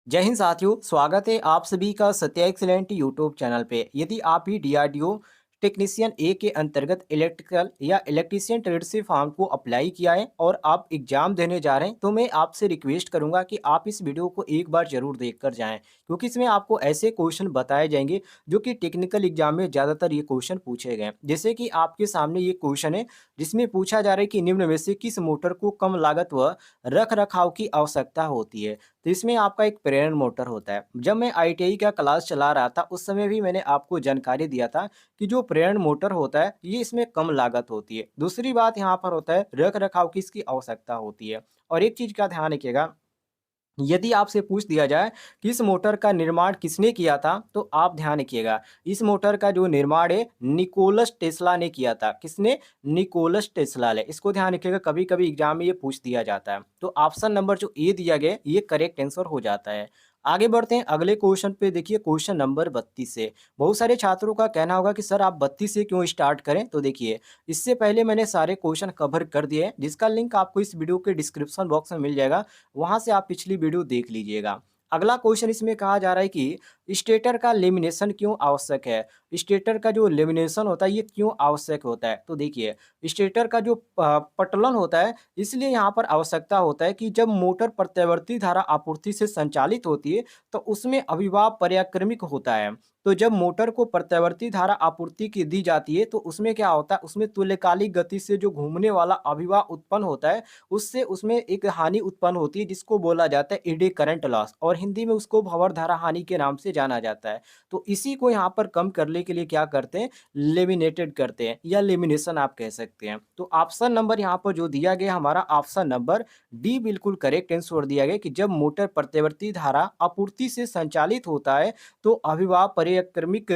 जय हिंद साथियों, स्वागत है आप सभी का सत्या एक्सीलेंट यूट्यूब चैनल पे। यदि आप भी डीआरडीओ टेक्नीशियन ए के अंतर्गत इलेक्ट्रिकल या इलेक्ट्रीशियन ट्रेड से फॉर्म को अप्लाई किया है और आप एग्जाम देने जा रहे हैं, तो मैं आपसे रिक्वेस्ट करूंगा कि आप इस वीडियो को एक बार जरूर देख कर जाएं, क्योंकि इसमें आपको ऐसे क्वेश्चन बताए जाएंगे जो कि टेक्निकल एग्जाम में ज़्यादातर ये क्वेश्चन पूछे गए हैं। जैसे कि आपके सामने ये क्वेश्चन है जिसमें पूछा जा रहा है कि निम्न में से किस मोटर को कम लागत व रख रखाव की आवश्यकता होती है। तो इसमें आपका एक प्रेरण मोटर होता है। जब मैं आईटीआई का क्लास चला रहा था, उस समय भी मैंने आपको जानकारी दिया था कि जो प्रेरण मोटर होता है ये इसमें कम लागत होती है। दूसरी बात यहाँ पर होता है रख रखाव की इसकी आवश्यकता होती है। और एक चीज का ध्यान रखिएगा, यदि आपसे पूछ दिया जाए कि इस मोटर का निर्माण किसने किया था, तो आप ध्यान रखिएगा, इस मोटर का जो निर्माण है निकोलस टेस्ला ने किया था। किसने? निकोलस टेस्ला ने। इसको ध्यान रखिएगा, कभी कभी एग्जाम में ये पूछ दिया जाता है। तो ऑप्शन नंबर जो ए दिया गया ये करेक्ट आंसर हो जाता है। आगे बढ़ते हैं अगले क्वेश्चन पे। देखिए क्वेश्चन नंबर 32 से बहुत सारे छात्रों का कहना होगा कि सर आप 32 से क्यों स्टार्ट करें। तो देखिए, इससे पहले मैंने सारे क्वेश्चन कवर कर दिए हैं, जिसका लिंक आपको इस वीडियो के डिस्क्रिप्शन बॉक्स में मिल जाएगा। वहां से आप पिछली वीडियो देख लीजिएगा। अगला क्वेश्चन इसमें कहा जा रहा है कि स्टेटर का लेमिनेशन क्यों आवश्यक है। स्टेटर का जो लेमिनेशन होता है ये क्यों आवश्यक होता है। तो देखिए, स्टेटर का जो पटलन होता है, इसलिए यहाँ पर आवश्यकता होता है कि जब मोटर प्रत्यावर्ती धारा आपूर्ति से संचालित होती है तो उसमें अभिभाव पर्याक्रमिक होता है। तो जब मोटर को प्रत्यावर्ती धारा आपूर्ति की दी जाती है तो उसमें क्या होता है, उसमें तुल्यकालिक गति से जो घूमने वाला अभिभाव उत्पन्न होता है, उससे उसमें एक हानि उत्पन्न होती है जिसको बोला जाता है एडी करंट लॉस, और हिंदी में उसको भंवर धारा हानि के नाम से जाना जाता है। तो इसी को यहाँ पर कम करने के लिए क्या करते हैं, लेमिनेटेड करते हैं या लेमिनेशन आप कह सकते हैं। तो ऑप्शन नंबर यहाँ पर जो दिया गया हमारा ऑप्शन नंबर डी बिल्कुल करेक्ट आंसर दिया गया कि जब मोटर प्रत्यावर्ती धारा आपूर्ति से संचालित होता है तो अभिभाव पर्याक्रमिक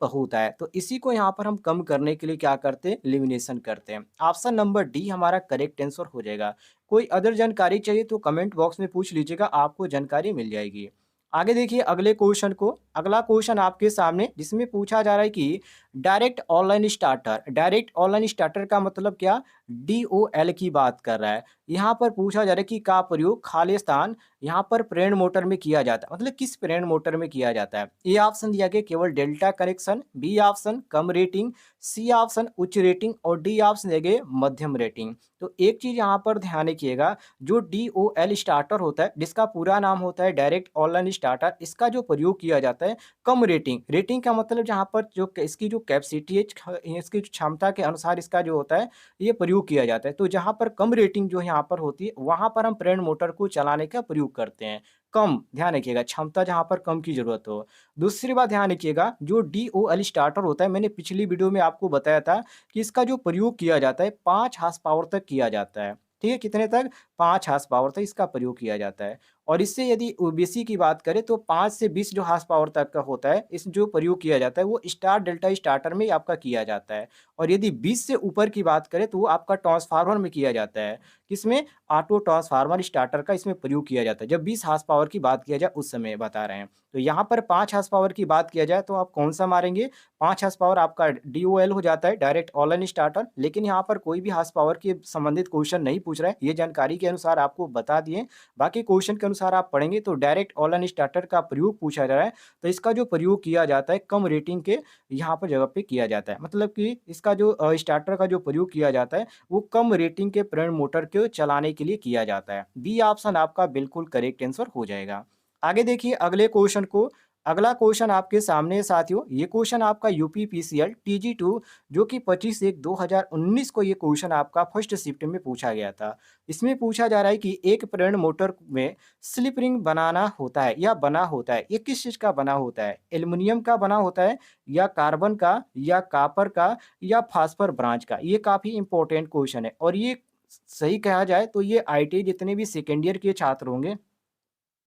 होता है। तो इसी को यहाँ पर हम कम करने के लिए क्या करते हैं, एलिमिनेशन करते हैं। ऑप्शन नंबर डी हमारा करेक्ट आंसर हो जाएगा। कोई अदर जानकारी चाहिए तो कमेंट बॉक्स में पूछ लीजिएगा, आपको जानकारी मिल जाएगी। आगे देखिए अगले क्वेश्चन को। अगला क्वेश्चन आपके सामने जिसमें पूछा जा रहा है कि direct online starter. Direct online starter का मतलब क्या, डीओएल की बात कर रहा है। यहाँ पर पूछा जा रहा है कि का प्रयोग खालिस्तान यहाँ पर प्रेरण मोटर में किया जाता है, मतलब किस प्रेरण मोटर में किया जाता है। ए ऑप्शन दिया गया केवल डेल्टा कनेक्शन, बी ऑप्शन कम रेटिंग, सी ऑप्शन उच्च रेटिंग और डी ऑप्शन दिया गया मध्यम रेटिंग। तो एक चीज यहाँ पर ध्यान रखिएगा, जो डीओएल स्टार्टर होता है जिसका पूरा नाम होता है डायरेक्ट ऑनलाइन स्टार्टर, इसका जो प्रयोग किया जाता है कम रेटिंग। रेटिंग का मतलब जहाँ पर जो इसकी जो कैपेसिटी है, इसकी जो क्षमता के अनुसार इसका जो होता है ये प्रयोग किया जाता है। तो जहाँ पर कम रेटिंग जो यहाँ पर होती है वहाँ पर हम प्रेरण मोटर को चलाने का प्रयोग करते हैं। कम, ध्यान रखिएगा, क्षमता जहाँ पर कम की जरूरत हो। दूसरी बात ध्यान रखिएगा, जो डीओएल स्टार्टर होता है, मैंने पिछली वीडियो में आपको बताया था कि इसका जो प्रयोग किया जाता है 5 हार्स पावर तक किया जाता है। ठीक है, कितने तक, 5 हार्स पावर तक इसका प्रयोग किया जाता है। और इससे यदि ओबीसी की बात करें तो 5 से 20 जो हार्स पावर तक का होता है, इस जो प्रयोग किया जाता है वो स्टार डेल्टा स्टार्टर में आपका किया जाता है। और यदि 20 से ऊपर की बात करें तो वो आपका ट्रांसफार्मर में किया जाता है। किसमें, ऑटो ट्रांसफार्मर स्टार्टर का इसमें प्रयोग किया जाता है। जब 20 हार्स पावर की बात किया जाए उस समय बता रहे हैं। तो यहाँ पर 5 हार्स पावर की बात किया जाए तो आप कौन सा मारेंगे, 5 हार्स पावर आपका डीओएल हो जाता है, डायरेक्ट ऑनलाइन स्टार्टर। लेकिन यहाँ पर कोई भी हार्स पावर के संबंधित क्वेश्चन नहीं पूछ रहा है, ये जानकारी के अनुसार आपको बता दिए। बाकी क्वेश्चन के अनुसार आप पढ़ेंगे तो डायरेक्ट ऑनलाइन स्टार्टर का प्रयोग पूछा जा रहा है, तो इसका जो प्रयोग किया जाता है कम रेटिंग के यहाँ पर जगह पे किया जाता है। मतलब कि इसका जो स्टार्टर का जो प्रयोग किया जाता है वो कम रेटिंग के प्रेरण मोटर को चलाने के लिए किया जाता है। बी ऑप्शन आपका बिल्कुल करेक्ट आंसर हो जाएगा। आगे देखिए अगले क्वेश्चन को। अगला क्वेश्चन आपके सामने है साथियों, ये क्वेश्चन आपका यूपी पीसीएल टीजी 2 जो कि 25/1/2019 को ये क्वेश्चन आपका फर्स्ट शिफ्ट में पूछा गया था। इसमें पूछा जा रहा है कि एक प्रेरण मोटर में स्लिप रिंग बनाना होता है या बना होता है, ये किस चीज का बना होता है, एल्युमिनियम का बना होता है या कार्बन का या कॉपर का या फास्फोर ब्रांच का। ये काफी इंपॉर्टेंट क्वेश्चन है और ये सही कहा जाए तो ये आईटी जितने भी सेकेंड ईयर के छात्र होंगे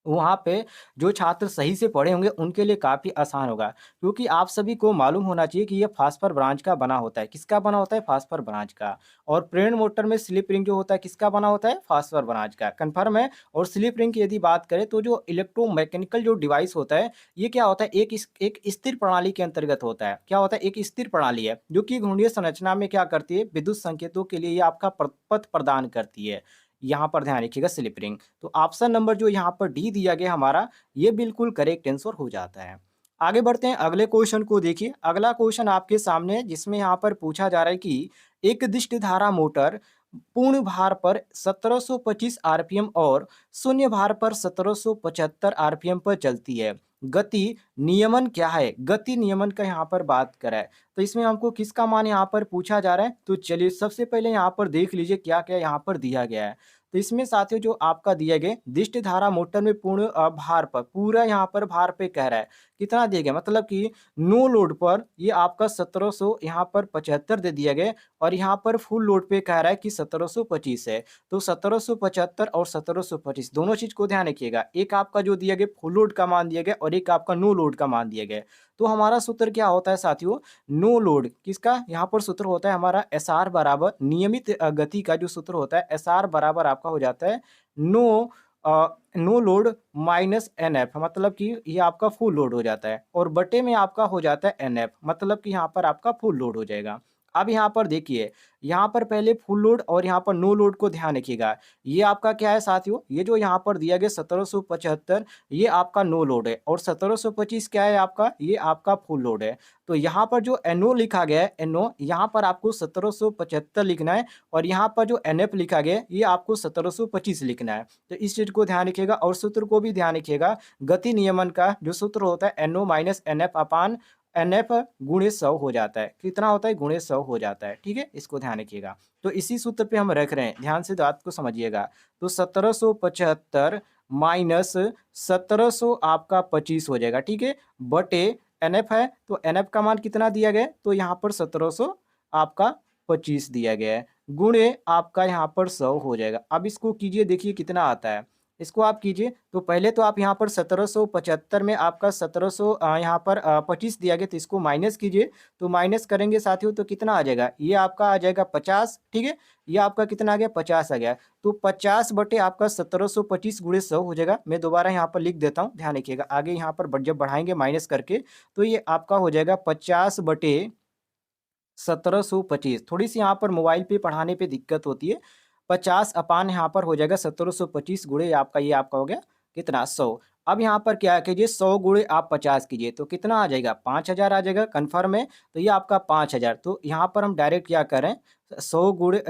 वहाँ पे जो छात्र सही से पढ़े होंगे उनके लिए काफ़ी आसान होगा, क्योंकि आप सभी को मालूम होना चाहिए कि ये फास्फोर ब्रांच का बना होता है। किसका बना होता है, फास्फोर ब्रांच का। और प्रेरण मोटर में स्लिप रिंग जो होता है किसका बना होता है, फास्फोर ब्रांच का, कन्फर्म है। और स्लिप रिंग की यदि बात करें तो जो इलेक्ट्रोमैकेनिकल जो डिवाइस होता है ये क्या होता है, एक स्थिर प्रणाली के अंतर्गत होता है। क्या होता है, एक स्थिर प्रणाली है जो कि घूर्णीय संरचना में क्या करती है, विद्युत संकेतों के लिए ये आपका पथ प्रदान करती है। यहाँ पर ध्यान रखिएगा स्लिप रिंग। तो ऑप्शन नंबर जो यहाँ पर डी दिया गया हमारा, ये बिल्कुल करेक्ट आंसर हो जाता है। आगे बढ़ते हैं, अगले क्वेश्चन को देखिए। अगला क्वेश्चन आपके सामने है, जिसमें यहाँ पर पूछा जा रहा है कि एक दिष्ट धारा मोटर पूर्ण भार पर 1725 आरपीएम और शून्य भार पर 1775 आरपीएम पर चलती है। गति नियमन क्या है? गति नियमन का यहाँ पर बात करें तो इसमें हमको किसका मान यहाँ पर पूछा जा रहा है? तो चलिए सबसे पहले यहाँ पर देख लीजिए क्या क्या यहाँ पर दिया गया है। तो इसमें साथियों जो आपका दिया गया दिष्ट धारा मोटर में पूर्ण भार पर, पूरा यहाँ पर भार पे कह रहा है कितना दिया गया, मतलब कि नो लोड पर ये आपका 1700 यहाँ पर 75 दे दिया गया, और यहाँ पर फुल लोड पे कह रहा है कि 1725 है। तो 1775 और 1725 दोनों चीज को ध्यान रखिएगा। एक आपका जो दिया गया फुल लोड का मान दिया गया और एक आपका नो लोड का मान दिया गया। तो हमारा सूत्र क्या होता है साथियों? नो लोड किसका यहाँ पर सूत्र होता है हमारा एस आर बराबर नियमित गति का जो सूत्र होता है एस आर बराबर आपका हो जाता है no no load minus N F, मतलब कि ये आपका फुल लोड हो जाता है, और बटे में आपका हो जाता है एन एफ, मतलब कि यहाँ पर आपका फुल लोड हो जाएगा। अब यहाँ पर देखिए, यहाँ पर पहले फुल लोड और यहाँ पर नो लोड को ध्यान रखिएगा। ये आपका क्या है साथियों? ये जो यहाँ पर दिया गया 1775 ये आपका नो लोड है, और 1725 क्या है आपका? ये आपका फुल लोड है। तो यहाँ पर जो एनओ लिखा गया है, एनओ यहाँ पर आपको 1775 लिखना है, और यहाँ पर जो एनएफ लिखा गया है ये आपको 1725 लिखना है। तो इस चीज को ध्यान रखिएगा, और सूत्र को भी ध्यान रखिएगा। गति नियमन का जो सूत्र होता है एनओ माइनस एनएफ अपान एनएफ गुणे 100 हो जाता है। कितना होता है? गुणे 100 हो जाता है। ठीक है, इसको ध्यान रखिएगा। तो इसी सूत्र पे हम रख रहे हैं, ध्यान से बात को समझिएगा। तो 1775 माइनस 1700 आपका 25 हो जाएगा। ठीक है, बटे एनएफ है, तो एनएफ का मान कितना दिया गया है? तो यहाँ पर 1700 आपका 25 दिया गया है, गुणे आपका यहाँ पर 100 हो जाएगा। अब इसको कीजिए, देखिए कितना आता है। इसको आप कीजिए, तो पहले तो आप यहाँ पर 1775 में आपका 1700 यहाँ पर 25 दिया गया, तो इसको माइनस कीजिए। तो माइनस करेंगे साथियों तो कितना आ जाएगा? ये आपका आ जाएगा 50। ठीक है, ये आपका कितना आ गया? 50 आ गया। तो 50 बटे आपका 1725 गुणे 100 हो जाएगा। मैं दोबारा यहाँ पर लिख देता हूँ, ध्यान रखिएगा। आगे यहाँ पर जब बढ़ाएंगे माइनस करके, तो ये आपका हो जाएगा 50 बटे 1725। थोड़ी सी यहाँ पर मोबाइल पे पढ़ाने पे दिक्कत होती है। 50 अपान यहाँ पर हो जाएगा 1725 गुणे आपका, ये आपका हो गया कितना? 100। अब यहाँ पर क्या कीजिए, 100 गुणे आप 50 कीजिए तो कितना आ जाएगा? 5000 आ जाएगा। कन्फर्म है, तो ये आपका 5000। तो यहाँ पर हम डायरेक्ट क्या करें, 100 गुणे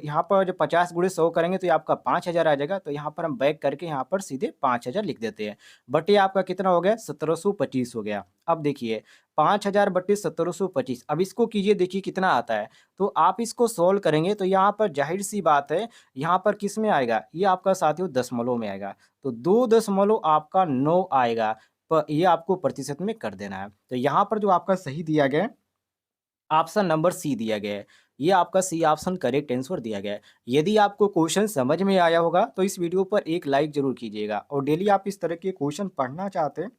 यहाँ पर जो 50 गुणे 100 करेंगे तो ये आपका 5000 आ जाएगा। तो यहाँ पर हम बैक करके यहाँ पर सीधे 5000 लिख देते हैं। बटे आपका कितना हो गया? 1725 हो गया। अब देखिए 5000 बटे 1725, अब इसको कीजिए, देखिए कितना आता है। तो आप इसको सोल्व करेंगे तो यहाँ पर जाहिर सी बात है, यहाँ पर किस में आएगा? ये आपका साथियों दशमलव में आएगा। तो 2 आपका 9 आएगा, पर ये आपको प्रतिशत में कर देना है। तो यहाँ पर जो आपका सही दिया गया है ऑप्शन नंबर सी दिया गया है। ये आपका सी ऑप्शन करेक्ट आंसर दिया गया है। यदि आपको क्वेश्चन समझ में आया होगा तो इस वीडियो पर एक लाइक जरूर कीजिएगा, और डेली आप इस तरह के क्वेश्चन पढ़ना चाहते हैं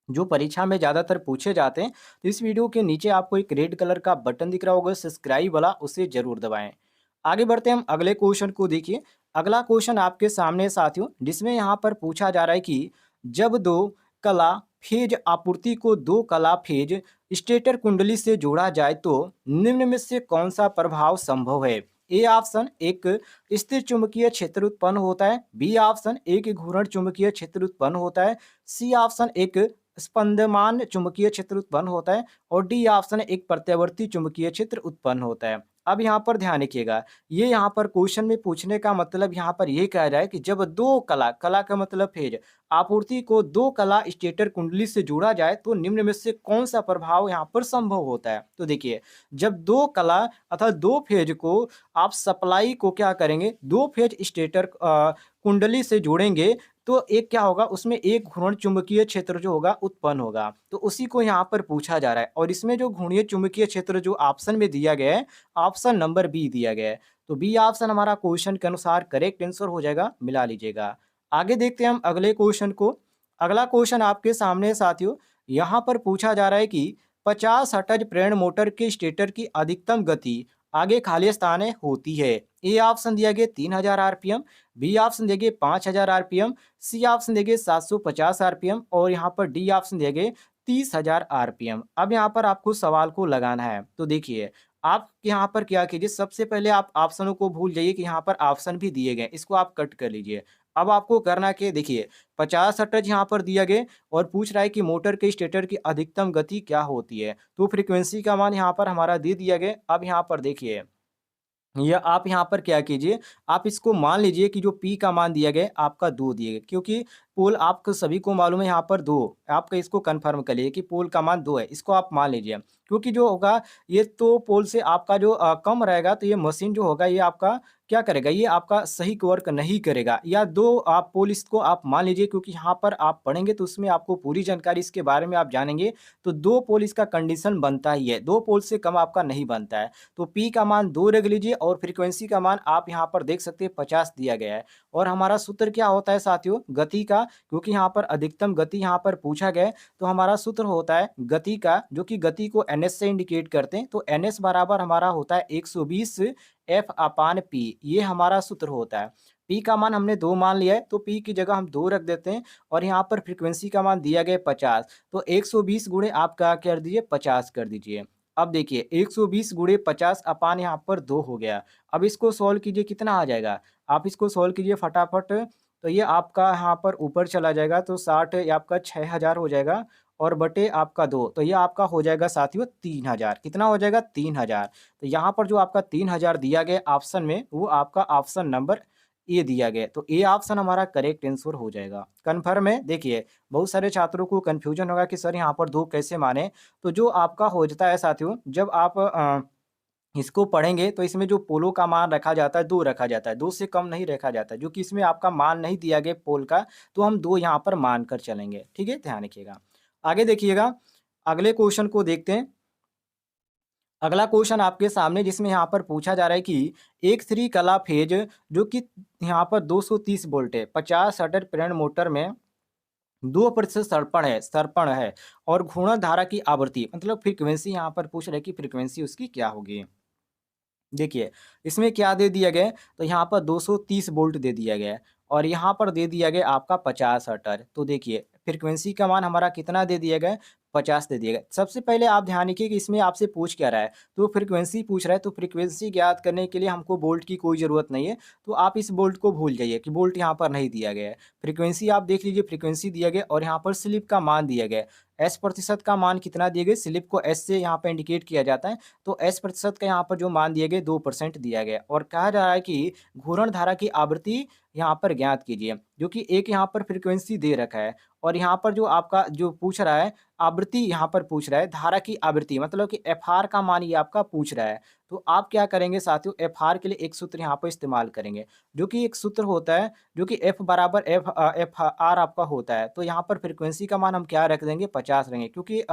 जो परीक्षा में ज़्यादातर पूछे जाते हैं, तो इस वीडियो के नीचे आपको एक रेड कलर का बटन दिख रहा होगा सब्सक्राइब वाला, उसे जरूर दबाएं। आगे बढ़ते हैं हम अगले क्वेश्चन को देखिए। अगला क्वेश्चन आपके सामने साथियों, जिसमें यहाँ पर पूछा जा रहा है कि जब दो कला फेज आपूर्ति को दो कला फेज स्टेटर कुंडली से जोड़ा जाए तो निम्न में से कौन सा प्रभाव संभव है? ए ऑप्शन एक स्थिर चुंबकीय क्षेत्र उत्पन्न होता है, बी ऑप्शन एक घूर्ण चुंबकीय क्षेत्र उत्पन्न होता है, सी ऑप्शन एक स्पंदमान चुंबकीय क्षेत्र उत्पन्न होता है, और डी ऑप्शन एक प्रत्यावर्ती चुंबकीय क्षेत्र उत्पन्न होता है। अब यहाँ पर ध्यान रखिएगा, ये यहाँ पर क्वेश्चन में पूछने का मतलब यहाँ पर ये कह रहा है कि जब दो कला, कला का मतलब फेज आपूर्ति को दो कला स्टेटर कुंडली से जोड़ा जाए तो निम्न में से कौन सा प्रभाव यहाँ पर संभव होता है? तो देखिए, जब दो कला अर्थात दो फेज को आप सप्लाई को क्या करेंगे, दो फेज स्टेटर कुंडली से जोड़ेंगे तो एक क्या होगा, उसमें एक घूर्ण चुंबकीय क्षेत्र जो होगा उत्पन्न होगा। तो उसी को यहाँ पर पूछा जा रहा है, और इसमें जो घूर्णीय चुंबकीय क्षेत्र जो ऑप्शन में दिया गया है, ऑप्शन नंबर बी दिया गया है। तो बी ऑप्शन हमारा क्वेश्चन के अनुसार करेक्ट आंसर हो जाएगा, मिला लीजिएगा। आगे देखते हैं हम अगले क्वेश्चन को। अगला क्वेश्चन आपके सामने है साथियों, यहाँ पर पूछा जा रहा है कि 50 हर्ट्ज प्रेरण मोटर के स्टेटर की अधिकतम गति आगे खाली स्थान है होती है। ए ऑप्शन दिया गया 3000 आरपीएम, बी ऑप्शन दिया गया 5000 आरपीएम, सी ऑप्शन दिया गया 750 आरपीएम, और यहाँ पर डी ऑप्शन दिया गया 30,000 आरपीएम। अब यहाँ पर आपको सवाल को लगाना है। तो देखिए, आप यहाँ पर क्या कीजिए, सबसे पहले आप ऑप्शनों को भूल जाइए कि यहाँ पर ऑप्शन भी दिए गए, इसको आप कट कर लीजिए। अब आपको करना क्या है, देखिए 50 हर्ट्ज यहाँ पर दिया गया और पूछ रहा है कि मोटर के स्टेटर की अधिकतम गति क्या होती है, तो फ्रीक्वेंसी का मान यहाँ पर हमारा दे दिया गया। अब यहाँ पर देखिए, या आप यहाँ पर क्या कीजिए, आप इसको मान लीजिए कि जो पी का मान दिया गया है आपका 2 दिया गया, क्योंकि पोल आपको सभी को मालूम है यहाँ पर 2, आपका इसको कन्फर्म कर लीजिए कि पोल का मान 2 है, इसको आप मान लीजिए। क्योंकि जो होगा ये तो पोल से आपका जो कम रहेगा, तो ये मशीन जो होगा ये आपका क्या करेगा, ये आपका सही वर्क नहीं करेगा। या 2 आप पोल इसको आप मान लीजिए, क्योंकि यहाँ पर आप पढ़ेंगे तो उसमें आपको पूरी जानकारी इसके बारे में आप जानेंगे। तो 2 पोल इसका कंडीशन बनता ही है, 2 पोल से कम आपका नहीं बनता है। तो पी का मान 2 रख लीजिए और फ्रीक्वेंसी का मान आप यहाँ पर देख सकते हैं 50 दिया गया है। और हमारा सूत्र क्या होता है साथियों, गति का, क्योंकि यहाँ पर अधिकतम गति यहाँ पर पूछा गया है, तो हमारा सूत्र होता है गति का, जो कि गति को ns से इंडिकेट करते हैं। तो ns बराबर हमारा होता है 120 एफ अपान पी, ये हमारा सूत्र होता है। पी का मान हमने 2 मान लिया है, तो पी की जगह हम 2 रख देते हैं। और यहाँ पर फ्रीक्वेंसी का मान दिया गया 50, तो 120 गुणे आप क्या कर दीजिए, 50 कर दीजिए। अब देखिए 120 गुणे 50 अपान यहाँ पर 2 हो गया। अब इसको सॉल्व कीजिए, कितना आ जाएगा, आप इसको सॉल्व कीजिए फटाफट। तो ये आपका यहाँ पर ऊपर चला जाएगा, तो 60 ये आपका 6000 हो जाएगा और बटे आपका 2, तो ये आपका हो जाएगा साथियों 3000। कितना हो जाएगा, 3000। तो यहाँ पर जो आपका 3000 दिया गया ऑप्शन में, वो आपका ऑप्शन नंबर ए दिया गया, तो ए ऑप्शन हमारा करेक्ट आंसर हो जाएगा। कन्फर्म है। देखिए बहुत सारे छात्रों को कन्फ्यूजन होगा कि सर यहाँ पर 2 कैसे माने, तो जो आपका हो जाता है साथियों, जब आप इसको पढ़ेंगे तो इसमें जो पोलों का मान रखा जाता है 2 रखा जाता है, 2 से कम नहीं रखा जाता है। जो कि इसमें आपका मान नहीं दिया गया पोल का, तो हम 2 यहाँ पर मान कर चलेंगे। ठीक है, ध्यान रखिएगा। आगे देखिएगा, अगले क्वेश्चन को देखते हैं। अगला क्वेश्चन आपके सामने, जिसमें यहाँ पर पूछा जा रहा है कि एक थ्री कला फेज जो कि यहाँ पर 230 वोल्ट है, 50 हर्ट्ज प्रेरण मोटर में 2% सर्पण है और घूर्णन धारा की आवृत्ति, मतलब फ्रीक्वेंसी यहाँ पर पूछ रहे हैं कि फ्रीक्वेंसी उसकी क्या होगी। देखिए इसमें क्या दे दिया गया है, तो यहाँ पर 230 वोल्ट दे दिया गया है और यहाँ पर दे दिया गया आपका 50 हर्ट्ज। तो देखिए फ्रीक्वेंसी का मान हमारा कितना दे दिया गया है, 50 दे दिया गया। सबसे पहले आप ध्यान रखिए कि इसमें आपसे पूछ क्या रहा है, तो फ्रीक्वेंसी पूछ रहा है। तो फ्रीक्वेंसी ज्ञात करने के लिए हमको वोल्ट की कोई ज़रूरत नहीं है, तो आप इस वोल्ट को भूल जाइए कि वोल्ट यहाँ पर नहीं दिया गया है। फ्रीक्वेंसी आप देख लीजिए, फ्रीक्वेंसी दिया गया और यहाँ पर स्लिप का मान दिया गया है। एस प्रतिशत का मान कितना दिया गया, स्लिप को एस से यहाँ पर इंडिकेट किया जाता है, तो एस प्रतिशत का यहाँ पर जो मान दिया गया 2% दिया गया और कहा जा रहा है कि घूर्णन धारा की आवृत्ति यहाँ पर ज्ञात कीजिए, जो कि एक यहाँ पर फ्रीक्वेंसी दे रखा है और यहाँ पर जो आपका जो पूछ रहा है आवृत्ति, यहाँ पर पूछ रहा है धारा की आवृत्ति, मतलब कि एफ आर का मान ये आपका पूछ रहा है। तो आप क्या करेंगे साथियों, एफ आर के लिए एक सूत्र यहाँ पर इस्तेमाल करेंगे, जो कि एक सूत्र होता है जो कि एफ बराबर एफ आर आपका होता है। तो यहाँ पर फ्रीक्वेंसी का मान हम क्या रख देंगे, 50 रहेंगे, क्योंकि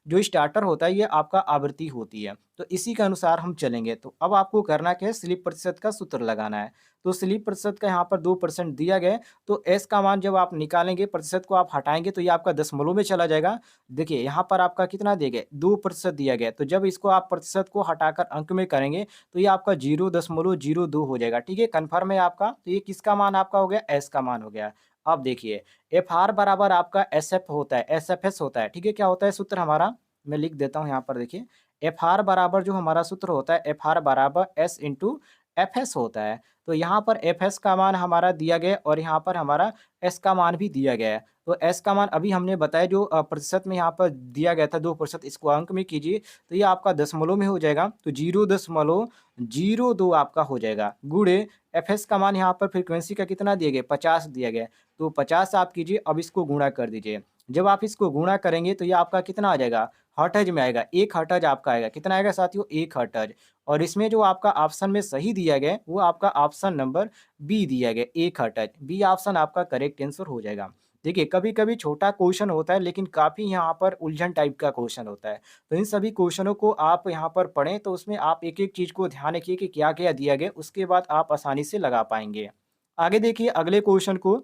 जो स्टार्टर होता है ये आपका आवृत्ति होती है, तो इसी के अनुसार हम चलेंगे। तो अब आपको करना क्या है, स्लिप प्रतिशत का सूत्र लगाना है। तो स्लिप प्रतिशत का यहाँ पर 2% दिया गया है, तो एस का मान जब आप निकालेंगे, प्रतिशत को आप हटाएंगे तो ये आपका दशमलव में चला जाएगा। देखिए यहाँ पर आपका कितना दिया गया, 2% दिया गया, तो जब इसको आप प्रतिशत को हटाकर अंक में करेंगे तो ये आपका 0.02 हो जाएगा। ठीक है, कन्फर्म है आपका। तो ये किसका मान आपका हो गया, एस का मान हो गया। अब देखिए एफ आर बराबर आपका एस एफ होता है, एस एफ एस होता है। ठीक है, क्या होता है सूत्र हमारा, मैं लिख देता हूँ यहाँ पर। देखिए एफ आर बराबर जो हमारा सूत्र होता है, एफ आर बराबर एस इंटू एफ एस होता है। तो यहाँ पर एफ एस का मान हमारा दिया गया और यहाँ पर हमारा एस का मान भी दिया गया है। तो एस का मान अभी हमने बताया जो प्रतिशत में यहाँ पर दिया गया था 2%, इसको अंक में कीजिए तो ये आपका दशमलव में हो जाएगा, तो 0.02 आपका हो जाएगा गुणे एफ एस का मान यहाँ पर फ्रीक्वेंसी का कितना दिया गया, 50 दिया गया, तो 50 आप कीजिए। अब इसको गुणा कर दीजिए, जब आप इसको गुणा करेंगे तो ये आपका कितना आ जाएगा, हर्ट्ज में आएगा, 1 हर्ट्ज आपका आएगा। कितना आएगा साथियों, 1 हर्ट्ज। और इसमें जो आपका ऑप्शन में सही दिया गया वो आपका ऑप्शन नंबर बी दिया गया, 1 हर्ट्ज। बी ऑप्शन आपका करेक्ट आंसर हो जाएगा। देखिए कभी कभी छोटा क्वेश्चन होता है लेकिन काफ़ी यहाँ पर उलझन टाइप का क्वेश्चन होता है, तो इन सभी क्वेश्चनों को आप यहाँ पर पढ़ें तो उसमें आप एक एक चीज़ को ध्यान रखिए कि क्या क्या दिया गया, उसके बाद आप आसानी से लगा पाएंगे। आगे देखिए अगले क्वेश्चन को।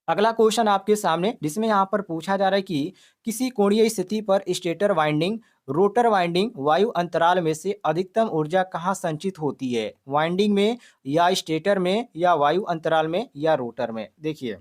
अगला क्वेश्चन आपके सामने, जिसमें यहाँ पर पूछा जा रहा है कि किसी कोणीय स्थिति पर स्टेटर वाइंडिंग रोटर वाइंडिंग वायु अंतराल में से अधिकतम ऊर्जा कहाँ संचित होती है, वाइंडिंग में या स्टेटर में या वायु अंतराल में या रोटर में। देखिए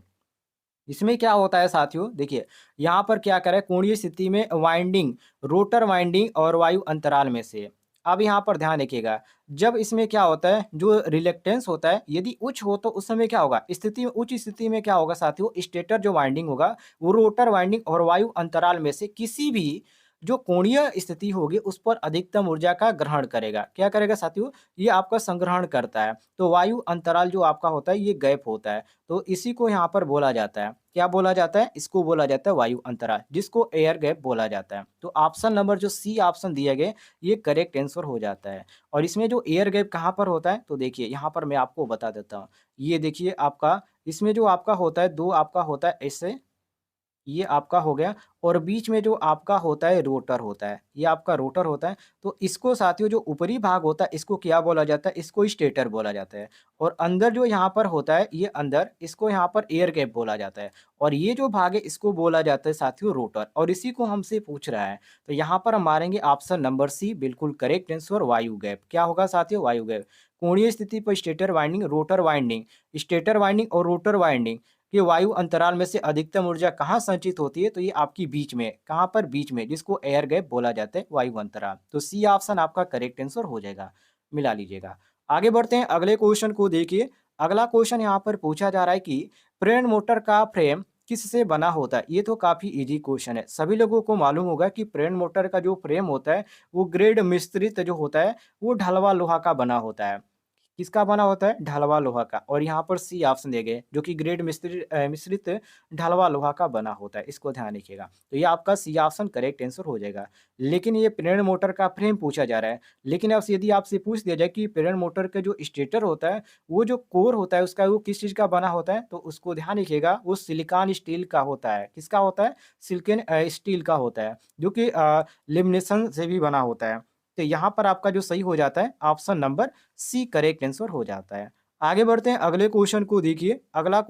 इसमें क्या होता है साथियों, देखिए यहाँ पर क्या करें, कोणीय स्थिति में वाइंडिंग रोटर वाइंडिंग और वायु अंतराल में से अब यहाँ पर ध्यान रखिएगा, जब इसमें क्या होता है, जो रिलक्टेंस होता है यदि उच्च हो तो उस समय क्या होगा, स्थिति में उच्च स्थिति में क्या होगा साथियों, स्टेटर जो वाइंडिंग होगा वो रोटर वाइंडिंग और वायु अंतराल में से किसी भी जो कोणीय स्थिति होगी उस पर अधिकतम ऊर्जा का ग्रहण करेगा। क्या करेगा साथियों? ये आपका संग्रहण करता है। तो वायु अंतराल जो आपका होता है ये गैप होता है। तो इसी को यहाँ पर बोला जाता है। क्या बोला जाता है? इसको बोला जाता है वायु अंतराल, जिसको एयर गैप बोला जाता है। तो ऑप्शन नंबर जो सी ऑप्शन दिया गया ये करेक्ट आंसर हो जाता है। और इसमें जो एयर गैप कहाँ पर होता है? तो देखिए यहाँ पर मैं आपको बता देता हूँ। ये देखिए आपका इसमें जो आपका होता है 2 आपका होता है ऐसे, ये आपका हो गया और बीच में जो आपका होता है रोटर होता है, ये आपका रोटर होता है। तो इसको साथियों जो ऊपरी भाग होता है इसको क्या बोला जाता है? इसको स्टेटर बोला जाता है। और अंदर जो यहाँ पर होता है ये अंदर, इसको यहाँ पर एयर गैप बोला जाता है। और ये जो भाग है इसको बोला जाता है साथियों रोटर, और इसी को हमसे पूछ रहा है। तो यहाँ पर हम मारेंगे ऑप्शन नंबर सी बिल्कुल करेक्ट आंसर वायु गैप। क्या होगा साथियों? वायु गैप। कोणीय स्थिति पर stator winding, rotor winding, stator winding और रोटर वाइंडिंग कि वायु अंतराल में से अधिकतम ऊर्जा कहाँ संचित होती है? तो ये आपकी बीच में, कहाँ पर? बीच में, जिसको एयर गैप बोला जाता है, वायु अंतराल। तो सी ऑप्शन आपका करेक्ट आंसर हो जाएगा, मिला लीजिएगा। आगे बढ़ते हैं, अगले क्वेश्चन को देखिए। अगला क्वेश्चन यहाँ पर पूछा जा रहा है कि प्रेरण मोटर का फ्रेम किससे बना होता है? ये तो काफी इजी क्वेश्चन है, सभी लोगों को मालूम होगा कि प्रेरण मोटर का जो फ्रेम होता है वो ग्रेड मिश्रित जो होता है वो ढलवा लोहा का बना होता है। किसका बना होता है? ढलवा लोहा का। और यहाँ पर सी ऑप्शन दिए गए जो कि ग्रेड मिश्रित ढलवा लोहा का बना होता है, इसको ध्यान रखिएगा। तो ये आपका सी ऑप्शन करेक्ट आंसर हो जाएगा। लेकिन ये प्रेरण मोटर का फ्रेम पूछा जा रहा है। लेकिन अब यदि आपसे पूछ दिया जाए कि प्रेरण मोटर का जो स्टेटर होता है वो जो कोर होता है उसका वो किस चीज का बना होता है? तो उसको ध्यान रखिएगा, वो सिलिकॉन स्टील का होता है। किसका होता है? सिलिकॉन स्टील का होता है, जो कि लेमिनेशन से भी बना होता है। तो यहाँ पर आपका जो सही हो जाता है option number C correct answer हो जाता है। आगे बढ़ते हैं, अगले क्वेश्चन को देखिए। अगला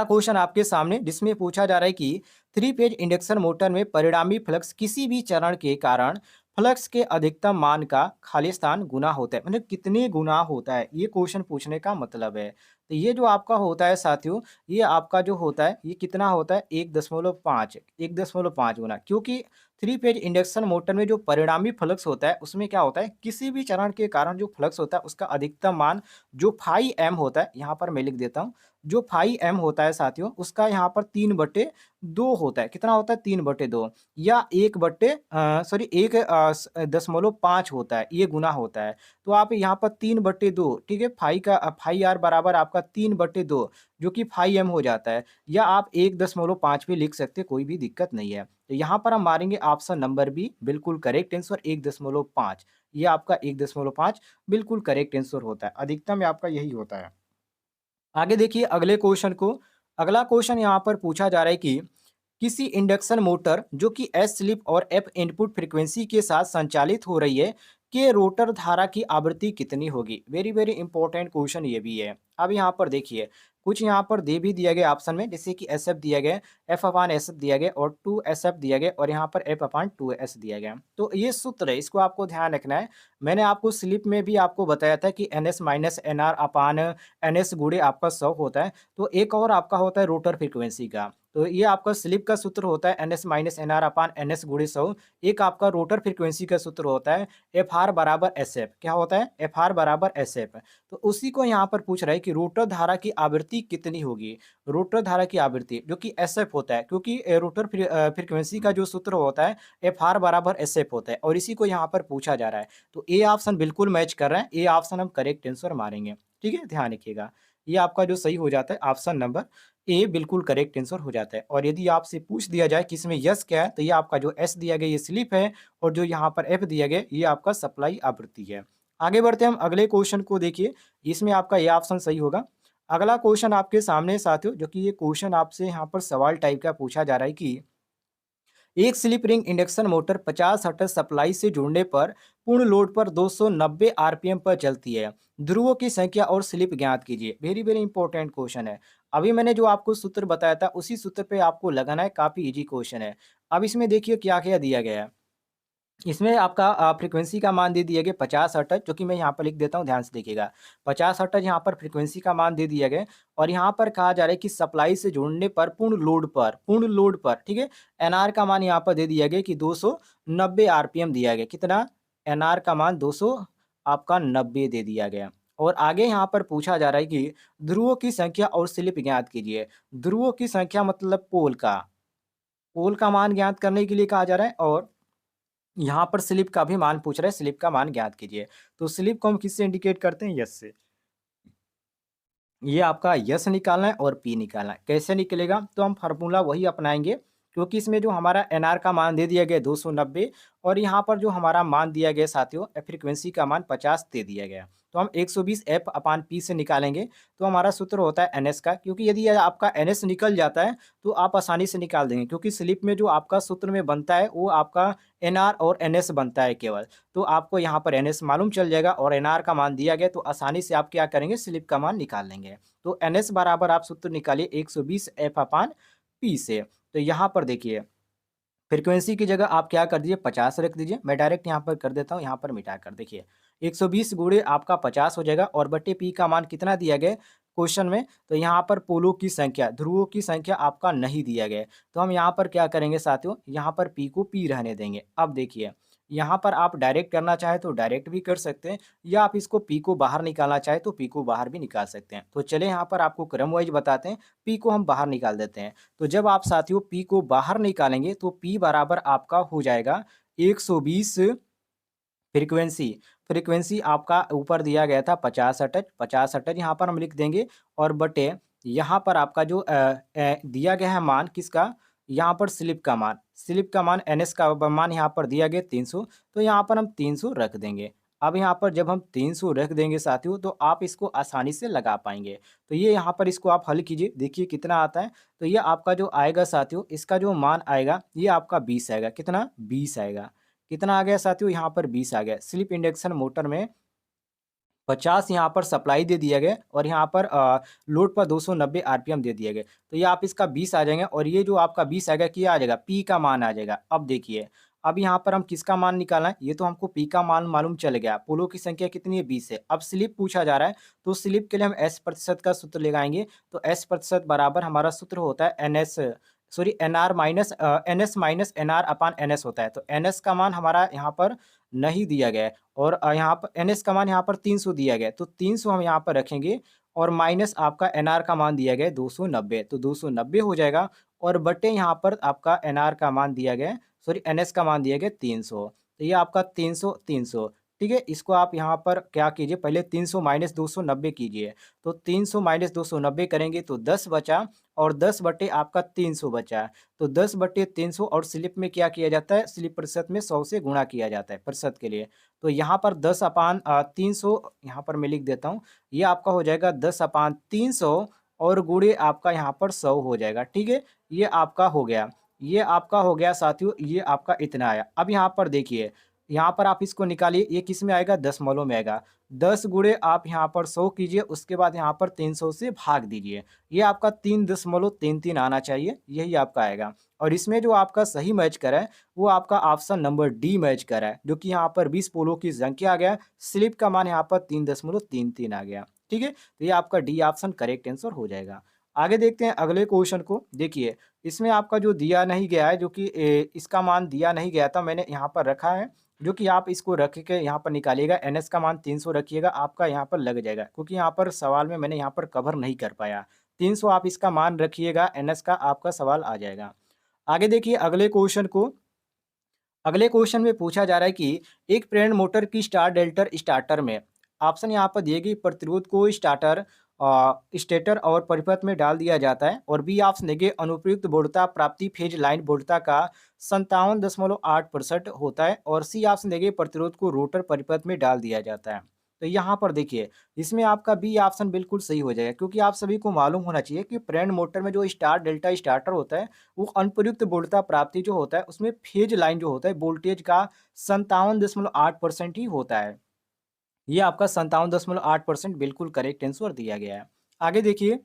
क्वेश्चन आपके सामने जिसमें पूछा जा रहा है कि थ्री फेज इंडक्शन मोटर में परिणामी फ्लक्स किसी भी चरण के कारण फ्लक्स के अधिकतम मान का खालिस्तान गुना होता है, मतलब कितने गुना होता है, ये क्वेश्चन पूछने का मतलब है। तो ये जो आपका होता है साथियों, ये आपका जो होता है ये कितना होता है? 1.5 गुना, क्योंकि थ्री फेज इंडक्शन मोटर में जो परिणामी फ्लक्स होता है उसमें क्या होता है, किसी भी चरण के कारण जो फ्लक्स होता है उसका अधिकतम मान जो फाई एम होता है, यहाँ पर मैं लिख देता हूँ, जो फाई एम होता है साथियों उसका यहाँ पर 3/2 होता है। कितना होता है? 3/2 या 1.5 होता है, ये गुना होता है। तो आप यहाँ पर 3/2, ठीक है, फाई आर बराबर आपका 3/2 जो कि फाई एम हो जाता है, या आप 1.5 भी लिख सकते, कोई भी दिक्कत नहीं है। तो यहाँ पर हम मारेंगे ऑप्शन नंबर बी बिल्कुल करेक्ट आंसर 1.5। ये आपका 1.5 बिल्कुल करेक्ट आंसर होता है, अधिकतम आपका यही होता है। आगे देखिए अगले क्वेश्चन को। अगला क्वेश्चन यहाँ पर पूछा जा रहा है कि किसी इंडक्शन मोटर जो कि एस स्लिप और एफ इनपुट फ्रीक्वेंसी के साथ संचालित हो रही है के रोटर धारा की आवृत्ति कितनी होगी? वेरी वेरी इंपॉर्टेंट क्वेश्चन ये भी है। अब यहाँ पर देखिए, कुछ यहाँ पर दे भी दिया गया ऑप्शन में, जैसे कि एस एफ दिया गया, एफ अपान एस एफ दिया गया और 2 एस एफ दिया गया और यहाँ पर एफ अपान 2 एस दिया गया। तो ये सूत्र है, इसको आपको ध्यान रखना है। मैंने आपको स्लिप में भी आपको बताया था कि N S minus N R upon N S गुड़े आपका 100 होता है। तो एक और आपका होता है रोटर फ्रीक्वेंसी का। तो ये आपका स्लिप का सूत्र होता है N S minus N R upon N S गुड़े 100। एक आपका रोटर फ्रीक्वेंसी का सूत्र होता है एफ आर बराबर एस एफ। क्या होता है? एफ आर बराबर एस एफ। तो उसी को यहाँ पर पूछ रहा है कि रोटर धारा की आवृत्ति कितनी होगी? रोटर धारा की आवृत्ति जो कि एस एफ होता है, क्योंकि रोटर फ्रीक्वेंसी का जो सूत्र होता है एफ आर बराबर एस एफ होता है, और इसी को यहाँ पर पूछा जा रहा है। तो ए ऑप्शन बिल्कुल मैच कर रहा है, ए ऑप्शन हम करेक्ट आंसर मारेंगे। ठीक है, ध्यान रखिएगा। ये आपका जो सही हो जाता है ऑप्शन नंबर ए बिल्कुल करेक्ट आंसर हो जाता है। और यदि आपसे पूछ दिया जाए कि इसमें यस क्या है, तो ये आपका जो एस दिया गया ये स्लिप है, और जो यहाँ पर एफ दिया गया ये आपका सप्लाई आवृत्ति है। आगे बढ़ते हैं हम अगले क्वेश्चन को देखिए, इसमें आपका ये ऑप्शन सही होगा। अगला क्वेश्चन आपके सामने साथियों, जो कि ये क्वेश्चन आपसे यहाँ पर सवाल टाइप का पूछा जा रहा है कि एक slip ring induction motor 50 hertz supply से जुड़ने पर पूर्ण लोड पर 290 आरपीएम पर चलती है। ध्रुवों की संख्या और स्लिप ज्ञात कीजिए। वेरी वेरी इंपॉर्टेंट क्वेश्चन है। अभी मैंने जो आपको सूत्र बताया था उसी सूत्र पे आपको लगाना है, काफी इजी क्वेश्चन है। अब इसमें देखिए क्या क्या दिया गया है। इसमें आपका फ्रीक्वेंसी का मान दे दिया गया 50 हर्ट्ज, जो कि मैं यहाँ पर लिख देता हूँ, ध्यान से देखिएगा। 50 हर्ट्ज यहाँ पर फ्रीक्वेंसी का मान दे दिया गया, और यहाँ पर कहा जा रहा है कि सप्लाई से जुड़ने पर पूर्ण लोड पर, ठीक है, एनआर का मान यहाँ पर दे दिया गया कि 290 आरपीएम दिया गया। कितना? एनआर का मान 200 आपका 90 दे दिया गया। और आगे यहाँ पर पूछा जा रहा है कि ध्रुवों की संख्या और स्लिप ज्ञात कीजिए। ध्रुवों की संख्या मतलब पोल का मान ज्ञात करने के लिए कहा जा रहा है, और यहाँ पर स्लिप का भी मान पूछ रहा है, स्लिप का मान ज्ञात कीजिए। तो स्लिप को हम किससे इंडिकेट करते हैं? यस से। ये आपका यस निकालना है और पी निकालना है। कैसे निकलेगा? तो हम फार्मूला वही अपनाएंगे, क्योंकि इसमें जो हमारा एनआर का मान दे दिया गया 290, और यहाँ पर जो हमारा मान दिया गया साथियों, फ्रीक्वेंसी का मान 50 दे दिया गया। तो हम 120 एफ अपान पी से निकालेंगे, तो हमारा सूत्र होता है एनएस का। क्योंकि यदि ये आपका एनएस निकल जाता है तो आप आसानी से निकाल देंगे, क्योंकि स्लिप में जो आपका सूत्र में बनता है वो आपका एनआर और एनएस बनता है केवल। तो आपको यहाँ पर एनएस मालूम चल जाएगा और एनआर का मान दिया गया, तो आसानी से आप क्या करेंगे? स्लिप का मान निकाल लेंगे। तो एनएस बराबर आप सूत्र निकालिए 120 एफ अपान पी से। तो यहाँ पर देखिए, फ्रीक्वेंसी की जगह आप क्या कर दीजिए? 50 रख दीजिए। मैं डायरेक्ट यहाँ पर कर देता हूँ, यहाँ पर मिटा कर देखिए 120 गुणे आपका 50 हो जाएगा, और बटे पी का मान कितना दिया गया क्वेश्चन में? तो यहाँ पर पोलों की संख्या, ध्रुवों की संख्या आपका नहीं दिया गया है। तो हम यहाँ पर क्या करेंगे साथियों? यहाँ पर पी को पी रहने देंगे। अब देखिए, यहाँ पर आप डायरेक्ट करना चाहे तो डायरेक्ट भी कर सकते हैं, या आप इसको पी को बाहर निकालना चाहे तो पी को बाहर भी निकाल सकते हैं। तो चले यहाँ पर आपको क्रम वाइज बताते हैं। पी को हम बाहर निकाल देते हैं। तो जब आप साथियों पी को बाहर निकालेंगे तो पी बराबर आपका हो जाएगा 120 फ्रीक्वेंसी। फ्रीक्वेंसी आपका ऊपर दिया गया था 50 हर्ट्ज, 50 हर्ट्ज यहाँ पर हम लिख देंगे, और बटे यहाँ पर आपका जो दिया गया है मान किसका? यहाँ पर स्लिप का मान एनएस का मान यहाँ पर दिया गया 300, तो यहाँ पर हम 300 रख देंगे। अब यहाँ पर जब हम 300 रख देंगे साथियों, तो आप इसको आसानी से लगा पाएंगे। तो ये यहाँ पर इसको आप हल कीजिए, देखिए कितना आता है। तो ये आपका जो आएगा साथियों, इसका जो मान आएगा ये आपका 20 आएगा। कितना? 20 आएगा। कितना आ गया साथियों? यहाँ पर 20 आ गया। स्लिप इंडक्शन मोटर में 50 यहाँ पर सप्लाई दे दिया गया, और यहाँ पर लोड पर 290 आरपीएम दे दिया गया। तो ये आप इसका 20 आ जाएंगे, और ये जो आपका 20 आएगा क्या आ जाएगा? पी का मान आ जाएगा। अब देखिए, अब यहाँ पर हम किसका मान निकालना है? ये तो हमको पी का मान मालूम चल गया। पोलो की संख्या कितनी है? 20 है। अब स्लिप पूछा जा रहा है, तो स्लिप के लिए हम एस प्रतिशत का सूत्र लगाएंगे। तो एस प्रतिशत बराबर हमारा सूत्र होता है NS, sorry NR minus NS minus NR upon NS होता है। तो एनएस का मान हमारा यहाँ पर नहीं दिया गया है, और यहाँ पर एनएस का मान यहाँ पर 300 दिया गया है, तो 300 हम यहाँ पर रखेंगे, और माइनस आपका एनआर का मान दिया गया है 290, तो 290 हो जाएगा, और बटे यहाँ पर आपका एनआर का मान दिया गया है, सॉरी एनएस का मान दिया गया 300। तो ये आपका 300 300, ठीक है। इसको आप यहाँ पर क्या कीजिए? पहले 300 माइनस 290 कीजिए। तो 300 माइनस 290 करेंगे तो 10 बचा, और 10 बटे आपका 300 बचा। तो 10 बटे 300, और स्लिप में क्या किया जाता है? स्लिप प्रतिशत में 100 से गुणा किया जाता है प्रतिशत के लिए। तो यहाँ पर 10 अपान 300 यहाँ पर मैं लिख देता हूँ। ये आपका हो जाएगा 10 अपान 300, और गुणे आपका यहाँ पर 100 हो जाएगा। ठीक है, ये आपका हो गया। ये आपका हो गया साथियों, ये आपका इतना आया। अब यहाँ पर देखिए, यहाँ पर आप इसको निकालिए, ये किस में आएगा? दशमलव में आएगा। 10 गुणे आप यहाँ पर 100 कीजिए, उसके बाद यहाँ पर 300 से भाग दीजिए। ये आपका 3.33 आना चाहिए, यही आपका आएगा। और इसमें जो आपका सही मैच करा है वो आपका ऑप्शन नंबर डी मैच करा है, जो कि यहाँ पर 20 पोलो की संख्या आ गया। स्लिप का मान यहाँ पर 3.33 आ गया। ठीक है, तो ये आपका डी ऑप्शन करेक्ट आंसर हो जाएगा। आगे देखते हैं अगले क्वेश्चन को। देखिए, इसमें आपका जो दिया नहीं गया है, जो कि इसका मान दिया नहीं गया था, मैंने यहाँ पर रखा है, जो कि आप इसको रख के यहाँ पर निकालिएगा। एनएस का मान 300 रखिएगा, आपका यहाँ पर लग जाएगा, क्योंकि यहाँ पर सवाल में मैंने यहाँ पर कवर नहीं कर पाया। 300 आप इसका मान रखिएगा, एनएस का आपका सवाल आ जाएगा। आगे देखिए अगले क्वेश्चन को। अगले क्वेश्चन में पूछा जा रहा है कि एक प्रेरण मोटर की स्टार्टर में ऑप्शन यहाँ पर दिए गए प्रतिरोध को स्टेटर और परिपथ में डाल दिया जाता है, और बी ऑप्शन देंगे अनुप्रयुक्त बोधता प्राप्ति फेज लाइन बोधता का 57.8% होता है, और सी ऑप्शन देंगे प्रतिरोध को रोटर परिपथ में डाल दिया जाता है। तो यहाँ पर देखिए, इसमें आपका बी ऑप्शन बिल्कुल सही हो जाएगा, क्योंकि आप सभी को मालूम होना चाहिए कि प्रेरण मोटर में जो स्टार डेल्टा स्टार्टर होता है वो अनुप्रयुक्त वोल्टता प्राप्ति जो होता है उसमें फेज लाइन जो होता है वोल्टेज का 57.8% ही होता है। ये आपका 57.8% बिल्कुल करेक्ट आंसर दिया गया है। आगे देखिए,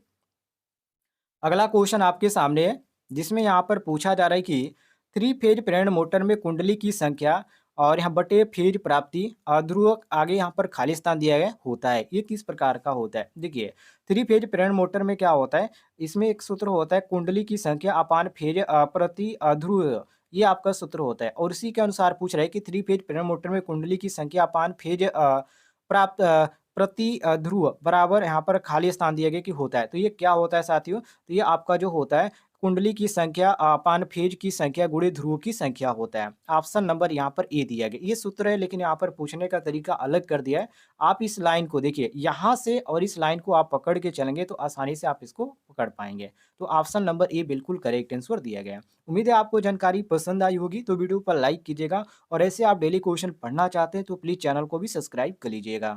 अगला क्वेश्चन आपके सामने है, जिसमें यहाँ पर पूछा जा रहा है कि 3 फेज प्रेरण मोटर में कुंडली की संख्या और यहाँ बटे फेज प्राप्ति ध्रुव आगे यहाँ पर खाली स्थान दिया गया होता है, ये किस प्रकार का होता है? देखिए, 3 फेज प्रेरण मोटर में क्या होता है? इसमें एक सूत्र होता है कुंडली की संख्या अपान फेज प्रति ध्रुव। ये आपका सूत्र होता है और इसी के अनुसार पूछ रहा है कि 3 फेज प्रेरण मोटर में कुंडली की संख्या अपान फेज प्राप्त प्रति ध्रुव बराबर यहाँ पर खाली स्थान दिया गया कि होता है। तो ये क्या होता है साथियों? तो ये आपका जो होता है कुंडली की संख्या अपान फेज की संख्या गुणे ध्रुव की संख्या होता है। ऑप्शन नंबर यहाँ पर ए दिया गया। ये सूत्र है लेकिन यहाँ पर पूछने का तरीका अलग कर दिया है। आप इस लाइन को देखिए, यहाँ से और इस लाइन को आप पकड़ के चलेंगे तो आसानी से आप इसको पकड़ पाएँगे। तो ऑप्शन नंबर ए बिल्कुल करेक्ट आंसर दिया गया है। उम्मीद है आपको जानकारी पसंद आई होगी, तो वीडियो पर लाइक कीजिएगा और ऐसे आप डेली क्वेश्चन पढ़ना चाहते हैं तो प्लीज़ चैनल को भी सब्सक्राइब कर लीजिएगा।